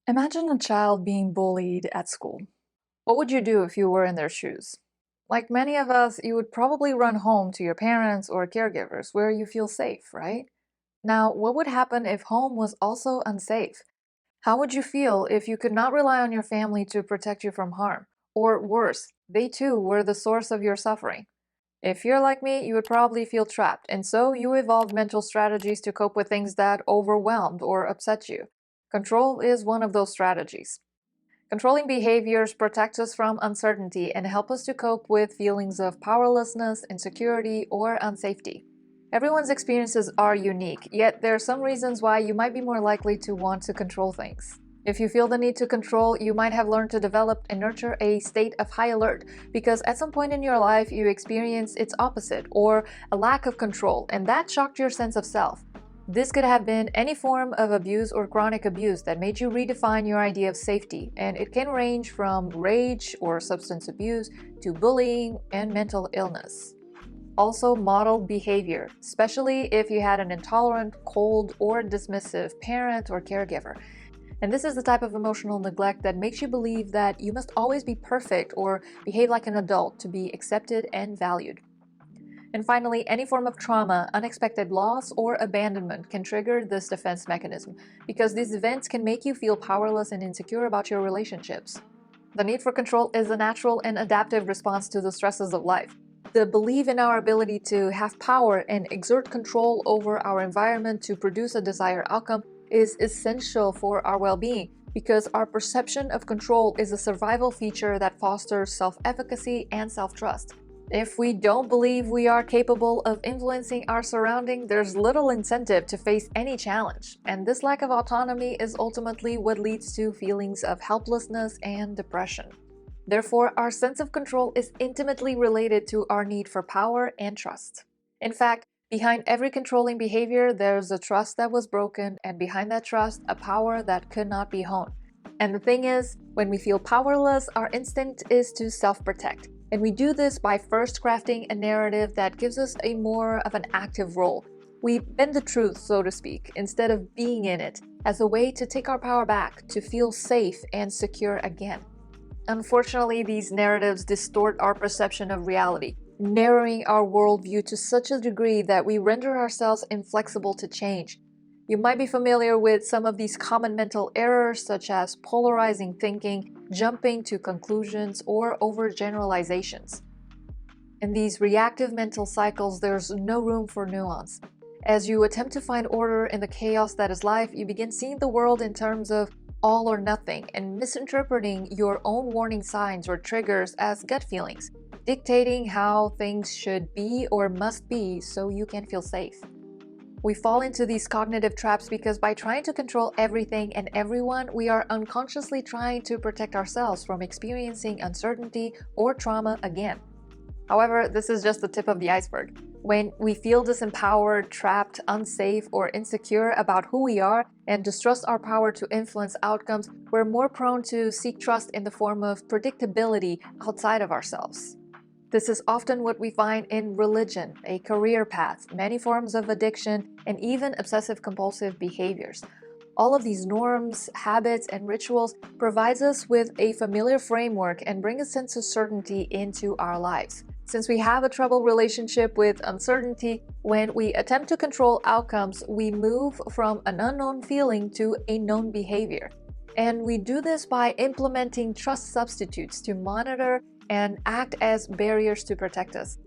Imagine a child being bullied at school. What would you do if you were in their shoes? Like many of us, you would probably run home to your parents or caregivers where you feel safe, right? Now, what would happen if home was also unsafe? How would you feel if you could not rely on your family to protect you from harm? Or worse, they too were the source of your suffering. If you're like me, you would probably feel trapped, and so you evolved mental strategies to cope with things that overwhelmed or upset you. Control is one of those strategies. Controlling behaviors protect us from uncertainty and help us to cope with feelings of powerlessness, insecurity, or unsafety. Everyone's experiences are unique, yet there are some reasons why you might be more likely to want to control things. If you feel the need to control, you might have learned to develop and nurture a state of high alert because at some point in your life you experienced its opposite, or a lack of control, and that shocked your sense of self. This could have been any form of abuse or chronic abuse that made you redefine your idea of safety, and it can range from rage or substance abuse to bullying and mental illness. Also, modeled behavior, especially if you had an intolerant, cold, or dismissive parent or caregiver. And this is the type of emotional neglect that makes you believe that you must always be perfect or behave like an adult to be accepted and valued. And finally, any form of trauma, unexpected loss, or abandonment can trigger this defense mechanism because these events can make you feel powerless and insecure about your relationships. The need for control is a natural and adaptive response to the stresses of life. The belief in our ability to have power and exert control over our environment to produce a desired outcome is essential for our well-being because our perception of control is a survival feature that fosters self-efficacy and self-trust. If we don't believe we are capable of influencing our surroundings, there's little incentive to face any challenge, and this lack of autonomy is ultimately what leads to feelings of helplessness and depression. Therefore, our sense of control is intimately related to our need for power and trust. In fact, behind every controlling behavior, there's a trust that was broken, and behind that trust, a power that could not be honed. And the thing is, when we feel powerless, our instinct is to self-protect. And we do this by first crafting a narrative that gives us a more of an active role. We bend the truth, so to speak, instead of being in it, as a way to take our power back, to feel safe and secure again. Unfortunately, these narratives distort our perception of reality, narrowing our worldview to such a degree that we render ourselves inflexible to change. You might be familiar with some of these common mental errors such as polarizing thinking, jumping to conclusions, or overgeneralizations. In these reactive mental cycles, there's no room for nuance. As you attempt to find order in the chaos that is life, you begin seeing the world in terms of all or nothing and misinterpreting your own warning signs or triggers as gut feelings, dictating how things should be or must be so you can feel safe. We fall into these cognitive traps because by trying to control everything and everyone, we are unconsciously trying to protect ourselves from experiencing uncertainty or trauma again. However, this is just the tip of the iceberg. When we feel disempowered, trapped, unsafe, or insecure about who we are and distrust our power to influence outcomes, we're more prone to seek trust in the form of predictability outside of ourselves. This is often what we find in religion, a career path, many forms of addiction, and even obsessive-compulsive behaviors. All of these norms, habits, and rituals provides us with a familiar framework and bring a sense of certainty into our lives. Since we have a troubled relationship with uncertainty, when we attempt to control outcomes, we move from an unknown feeling to a known behavior. And we do this by implementing trust substitutes to monitor and act as barriers to protect us.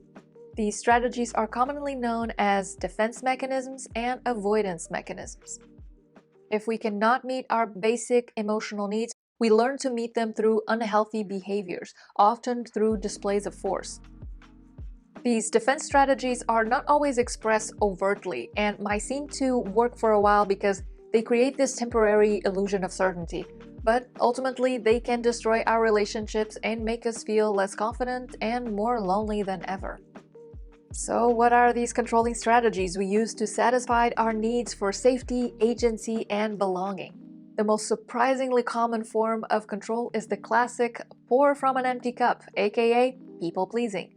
These strategies are commonly known as defense mechanisms and avoidance mechanisms. If we cannot meet our basic emotional needs, we learn to meet them through unhealthy behaviors, often through displays of force. These defense strategies are not always expressed overtly and might seem to work for a while because they create this temporary illusion of certainty. But ultimately, they can destroy our relationships and make us feel less confident and more lonely than ever. So what are these controlling strategies we use to satisfy our needs for safety, agency, and belonging? The most surprisingly common form of control is the classic pour from an empty cup, aka people-pleasing.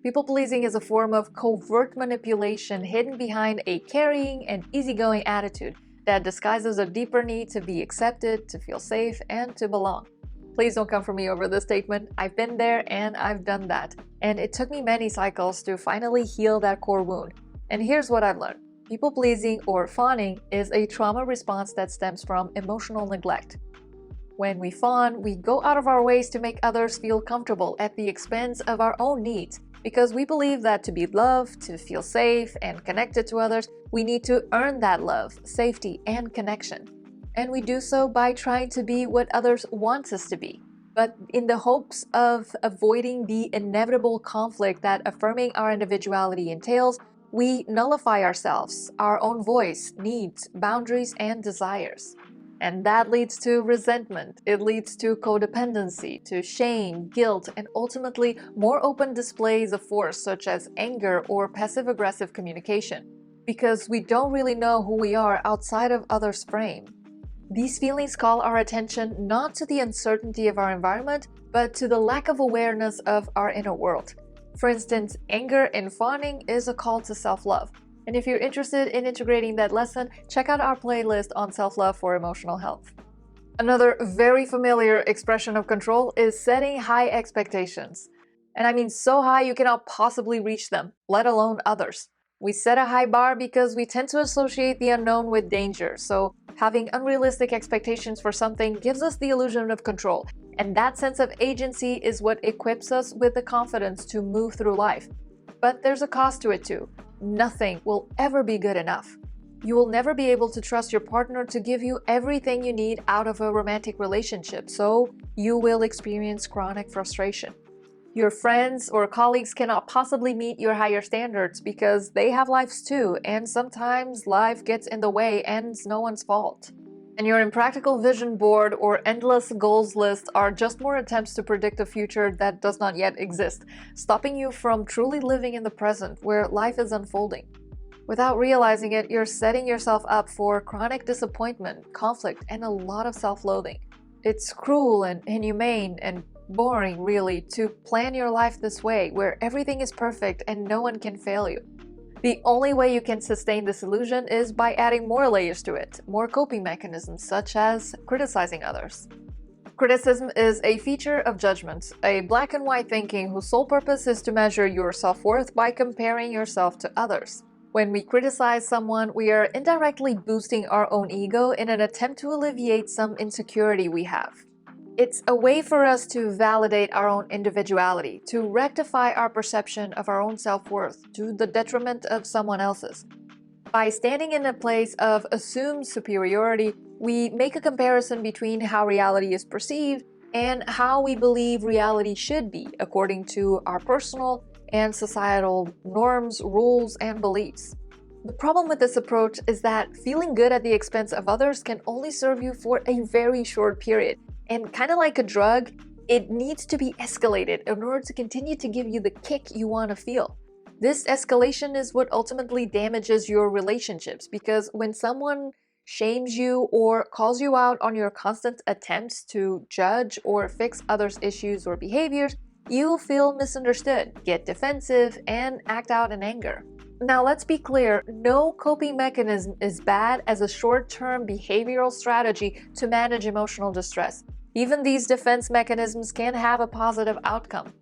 People-pleasing is a form of covert manipulation hidden behind a caring and easygoing attitude that disguises a deeper need to be accepted, to feel safe, and to belong. Please don't come for me over this statement. I've been there and I've done that. And it took me many cycles to finally heal that core wound. And here's what I've learned. People-pleasing or fawning is a trauma response that stems from emotional neglect. When we fawn, we go out of our ways to make others feel comfortable at the expense of our own needs, because we believe that to be loved, to feel safe and connected to others, we need to earn that love, safety, and connection. And we do so by trying to be what others want us to be, but in the hopes of avoiding the inevitable conflict that affirming our individuality entails, we nullify ourselves, our own voice, needs, boundaries, and desires. And that leads to resentment, it leads to codependency, to shame, guilt, and ultimately more open displays of force such as anger or passive-aggressive communication, because we don't really know who we are outside of others' frame. These feelings call our attention not to the uncertainty of our environment, but to the lack of awareness of our inner world. For instance, anger and fawning is a call to self-love. And if you're interested in integrating that lesson, check out our playlist on self-love for emotional health. Another very familiar expression of control is setting high expectations. And I mean so high you cannot possibly reach them, let alone others. We set a high bar because we tend to associate the unknown with danger, so having unrealistic expectations for something gives us the illusion of control, and that sense of agency is what equips us with the confidence to move through life. But there's a cost to it too. Nothing will ever be good enough. You will never be able to trust your partner to give you everything you need out of a romantic relationship, so you will experience chronic frustration. Your friends or colleagues cannot possibly meet your higher standards because they have lives too, and sometimes life gets in the way and it's no one's fault. And your impractical vision board or endless goals list are just more attempts to predict a future that does not yet exist, stopping you from truly living in the present where life is unfolding. Without realizing it, you're setting yourself up for chronic disappointment, conflict, and a lot of self-loathing. It's cruel and inhumane and boring, really, to plan your life this way, where everything is perfect and no one can fail you. The only way you can sustain this illusion is by adding more layers to it, more coping mechanisms such as criticizing others. Criticism is a feature of judgment, a black and white thinking whose sole purpose is to measure your self-worth by comparing yourself to others. When we criticize someone, we are indirectly boosting our own ego in an attempt to alleviate some insecurity we have. It's a way for us to validate our own individuality, to rectify our perception of our own self-worth to the detriment of someone else's. By standing in a place of assumed superiority, we make a comparison between how reality is perceived and how we believe reality should be, according to our personal and societal norms, rules, and beliefs. The problem with this approach is that feeling good at the expense of others can only serve you for a very short period. And kind of like a drug, it needs to be escalated in order to continue to give you the kick you want to feel. This escalation is what ultimately damages your relationships, because when someone shames you or calls you out on your constant attempts to judge or fix others' issues or behaviors, you feel misunderstood, get defensive, and act out in anger. Now let's be clear, no coping mechanism is bad as a short-term behavioral strategy to manage emotional distress. Even these defense mechanisms can have a positive outcome.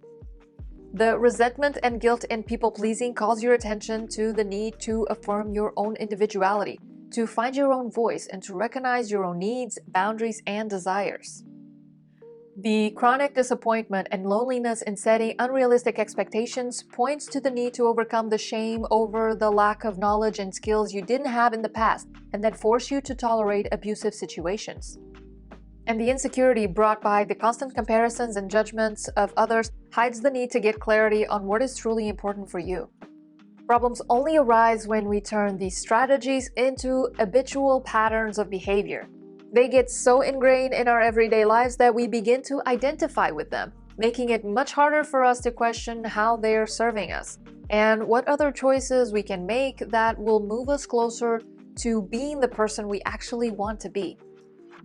The resentment and guilt in people-pleasing calls your attention to the need to affirm your own individuality, to find your own voice, and to recognize your own needs, boundaries, and desires. The chronic disappointment and loneliness in setting unrealistic expectations points to the need to overcome the shame over the lack of knowledge and skills you didn't have in the past and that force you to tolerate abusive situations. And the insecurity brought by the constant comparisons and judgments of others hides the need to get clarity on what is truly important for you. Problems only arise when we turn these strategies into habitual patterns of behavior. They get so ingrained in our everyday lives that we begin to identify with them, making it much harder for us to question how they are serving us and what other choices we can make that will move us closer to being the person we actually want to be.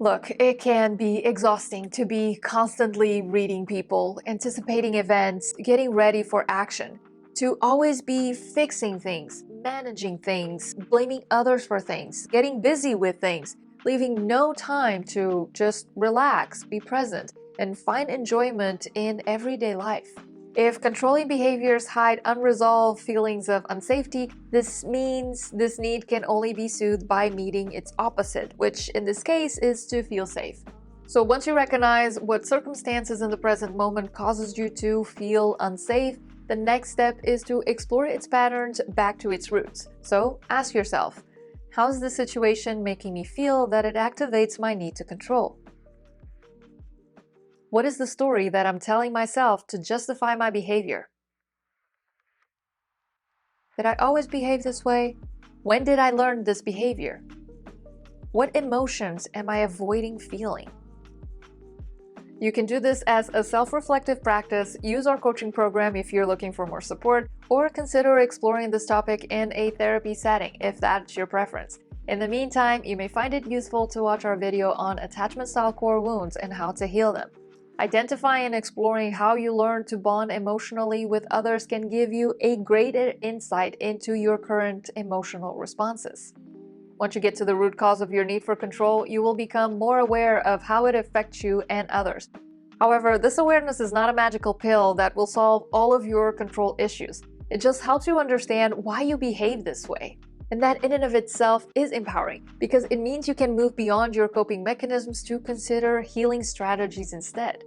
Look, it can be exhausting to be constantly reading people, anticipating events, getting ready for action, to always be fixing things, managing things, blaming others for things, getting busy with things, leaving no time to just relax, be present, and find enjoyment in everyday life. If controlling behaviors hide unresolved feelings of unsafety, this means this need can only be soothed by meeting its opposite, which in this case is to feel safe. So once you recognize what circumstances in the present moment causes you to feel unsafe, the next step is to explore its patterns back to its roots. So ask yourself, how is this situation making me feel that it activates my need to control? What is the story that I'm telling myself to justify my behavior? Did I always behave this way? When did I learn this behavior? What emotions am I avoiding feeling? You can do this as a self-reflective practice, use our coaching program if you're looking for more support, or consider exploring this topic in a therapy setting if that's your preference. In the meantime, you may find it useful to watch our video on attachment-style core wounds and how to heal them. Identifying and exploring how you learn to bond emotionally with others can give you a greater insight into your current emotional responses. Once you get to the root cause of your need for control, you will become more aware of how it affects you and others. However, this awareness is not a magical pill that will solve all of your control issues. It just helps you understand why you behave this way. And that in and of itself is empowering, because it means you can move beyond your coping mechanisms to consider healing strategies instead.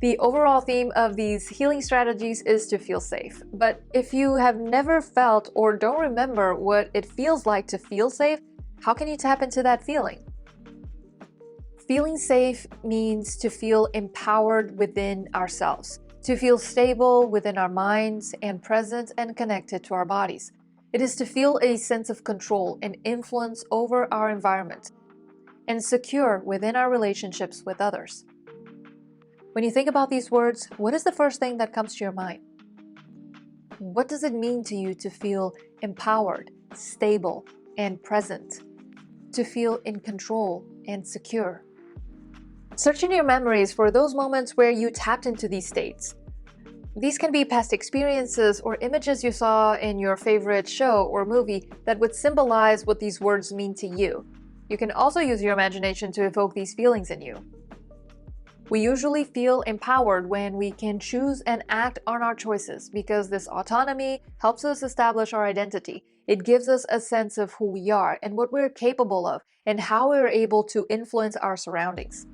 The overall theme of these healing strategies is to feel safe. But if you have never felt or don't remember what it feels like to feel safe, how can you tap into that feeling? Feeling safe means to feel empowered within ourselves, to feel stable within our minds and present and connected to our bodies. It is to feel a sense of control and influence over our environment, and secure within our relationships with others. When you think about these words, what is the first thing that comes to your mind? What does it mean to you to feel empowered, stable, and present? To feel in control and secure? Search in your memories for those moments where you tapped into these states. These can be past experiences or images you saw in your favorite show or movie that would symbolize what these words mean to you. You can also use your imagination to evoke these feelings in you. We usually feel empowered when we can choose and act on our choices because this autonomy helps us establish our identity. It gives us a sense of who we are and what we're capable of and how we're able to influence our surroundings.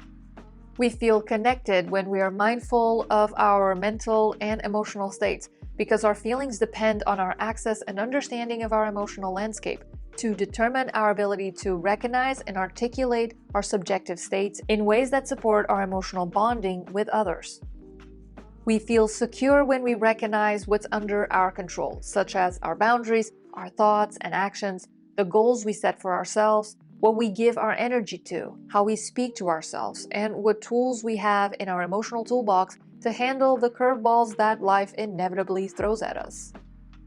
We feel connected when we are mindful of our mental and emotional states because our feelings depend on our access and understanding of our emotional landscape to determine our ability to recognize and articulate our subjective states in ways that support our emotional bonding with others. We feel secure when we recognize what's under our control, such as our boundaries, our thoughts and actions, the goals we set for ourselves, what we give our energy to, how we speak to ourselves, and what tools we have in our emotional toolbox to handle the curveballs that life inevitably throws at us.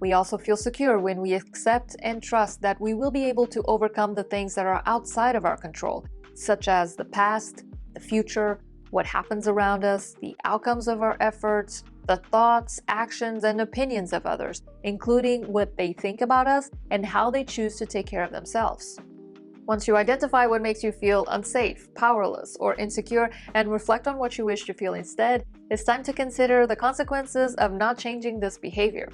We also feel secure when we accept and trust that we will be able to overcome the things that are outside of our control, such as the past, the future, what happens around us, the outcomes of our efforts, the thoughts, actions, and opinions of others, including what they think about us and how they choose to take care of themselves. Once you identify what makes you feel unsafe, powerless, or insecure, and reflect on what you wish to feel instead, it's time to consider the consequences of not changing this behavior.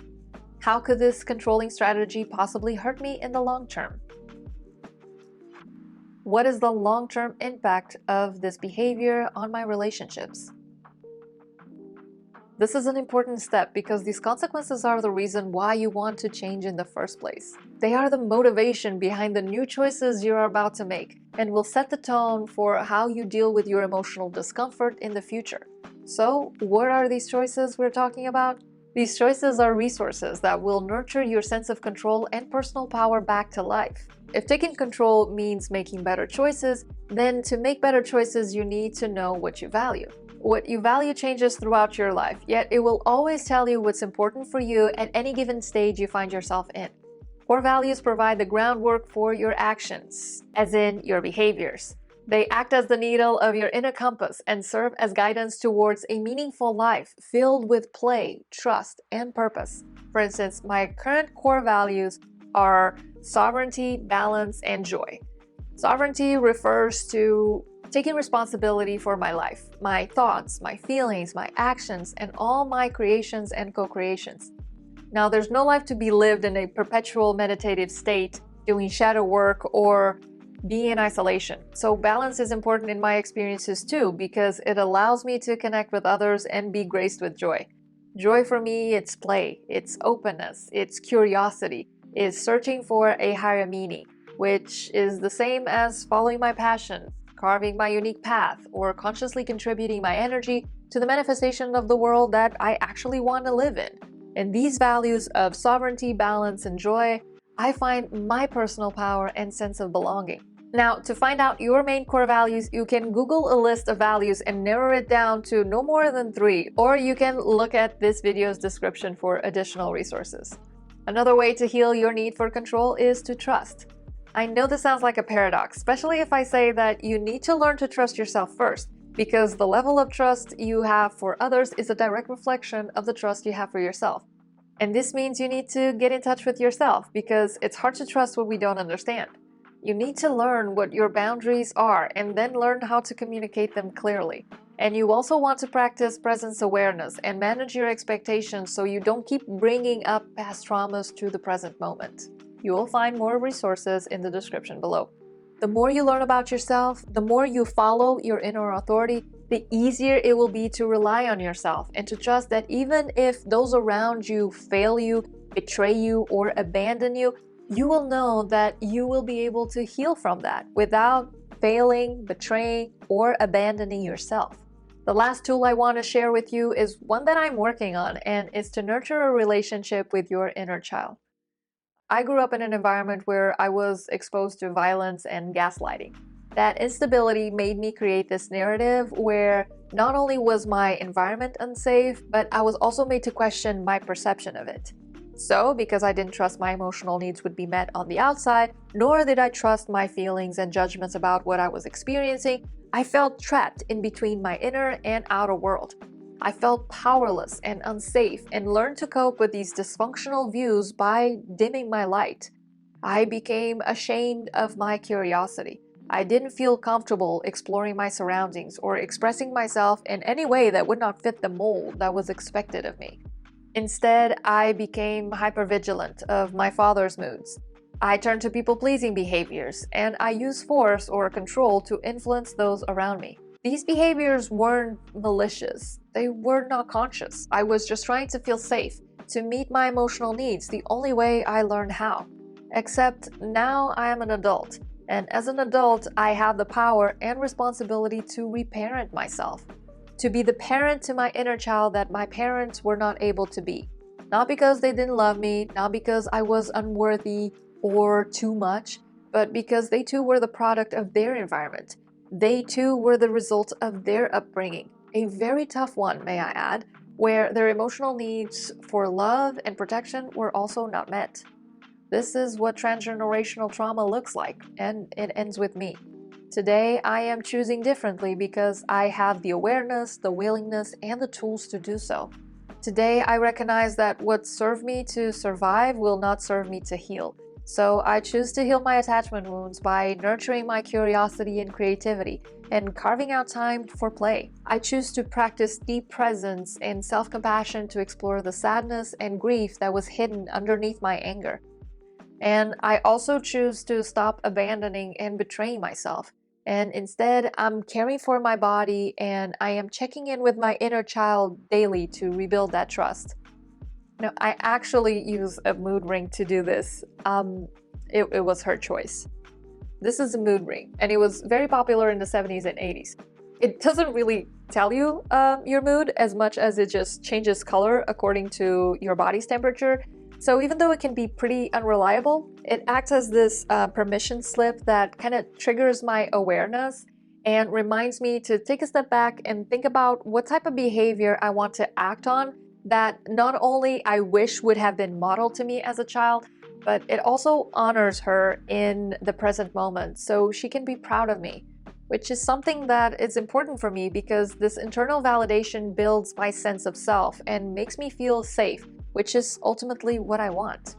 How could this controlling strategy possibly hurt me in the long term? What is the long-term impact of this behavior on my relationships? This is an important step because these consequences are the reason why you want to change in the first place. They are the motivation behind the new choices you're about to make and will set the tone for how you deal with your emotional discomfort in the future. So, what are these choices we're talking about? These choices are resources that will nurture your sense of control and personal power back to life. If taking control means making better choices, then to make better choices, you need to know what you value. What you value changes throughout your life, yet it will always tell you what's important for you at any given stage you find yourself in. Core values provide the groundwork for your actions, as in your behaviors. They act as the needle of your inner compass and serve as guidance towards a meaningful life filled with play, trust, and purpose. For instance, my current core values are sovereignty, balance, and joy. Sovereignty refers to taking responsibility for my life, my thoughts, my feelings, my actions, and all my creations and co-creations. Now, there's no life to be lived in a perpetual meditative state, doing shadow work, or being in isolation. So balance is important in my experiences too, because it allows me to connect with others and be graced with joy. Joy for me, it's play, it's openness, it's curiosity, it's searching for a higher meaning, which is the same as following my passion, carving my unique path, or consciously contributing my energy to the manifestation of the world that I actually want to live in. In these values of sovereignty, balance, and joy, I find my personal power and sense of belonging. Now, to find out your main core values, you can Google a list of values and narrow it down to no more than 3, or you can look at this video's description for additional resources. Another way to heal your need for control is to trust. I know this sounds like a paradox, especially if I say that you need to learn to trust yourself first, because the level of trust you have for others is a direct reflection of the trust you have for yourself. And this means you need to get in touch with yourself, because it's hard to trust what we don't understand. You need to learn what your boundaries are and then learn how to communicate them clearly. And you also want to practice presence awareness and manage your expectations so you don't keep bringing up past traumas to the present moment. You will find more resources in the description below. The more you learn about yourself, the more you follow your inner authority, the easier it will be to rely on yourself and to trust that even if those around you fail you, betray you, or abandon you, you will know that you will be able to heal from that without failing, betraying, or abandoning yourself. The last tool I want to share with you is one that I'm working on, and it's to nurture a relationship with your inner child. I grew up in an environment where I was exposed to violence and gaslighting. That instability made me create this narrative where not only was my environment unsafe, but I was also made to question my perception of it. So, because I didn't trust my emotional needs would be met on the outside, nor did I trust my feelings and judgments about what I was experiencing, I felt trapped in between my inner and outer world. I felt powerless and unsafe and learned to cope with these dysfunctional views by dimming my light. I became ashamed of my curiosity. I didn't feel comfortable exploring my surroundings or expressing myself in any way that would not fit the mold that was expected of me. Instead, I became hypervigilant of my father's moods. I turned to people-pleasing behaviors, and I used force or control to influence those around me. These behaviors weren't malicious. They were not conscious. I was just trying to feel safe, to meet my emotional needs the only way I learned how. Except now I am an adult, and as an adult, I have the power and responsibility to reparent myself. To be the parent to my inner child that my parents were not able to be. Not because they didn't love me, not because I was unworthy or too much, but because they too were the product of their environment. They too were the result of their upbringing, a very tough one, may I add, where their emotional needs for love and protection were also not met. This is what transgenerational trauma looks like, and it ends with me. Today, I am choosing differently because I have the awareness, the willingness, and the tools to do so. Today, I recognize that what served me to survive will not serve me to heal. So I choose to heal my attachment wounds by nurturing my curiosity and creativity and carving out time for play. I choose to practice deep presence and self-compassion to explore the sadness and grief that was hidden underneath my anger. And I also choose to stop abandoning and betraying myself. And instead, I'm caring for my body and I am checking in with my inner child daily to rebuild that trust. Now, I actually use a mood ring to do this. It was her choice. This is a mood ring, and it was very popular in the 70s and 80s. It doesn't really tell you your mood as much as it just changes color according to your body's temperature. So even though it can be pretty unreliable, it acts as this permission slip that kind of triggers my awareness and reminds me to take a step back and think about what type of behavior I want to act on that not only I wish would have been modeled to me as a child, but it also honors her in the present moment so she can be proud of me, which is something that is important for me because this internal validation builds my sense of self and makes me feel safe, which is ultimately what I want.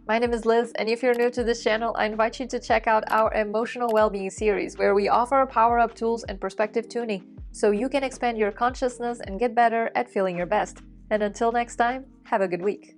My name is Liz, and if you're new to this channel, I invite you to check out our emotional well-being series, where we offer power-up tools and perspective tuning so you can expand your consciousness and get better at feeling your best. And until next time, have a good week.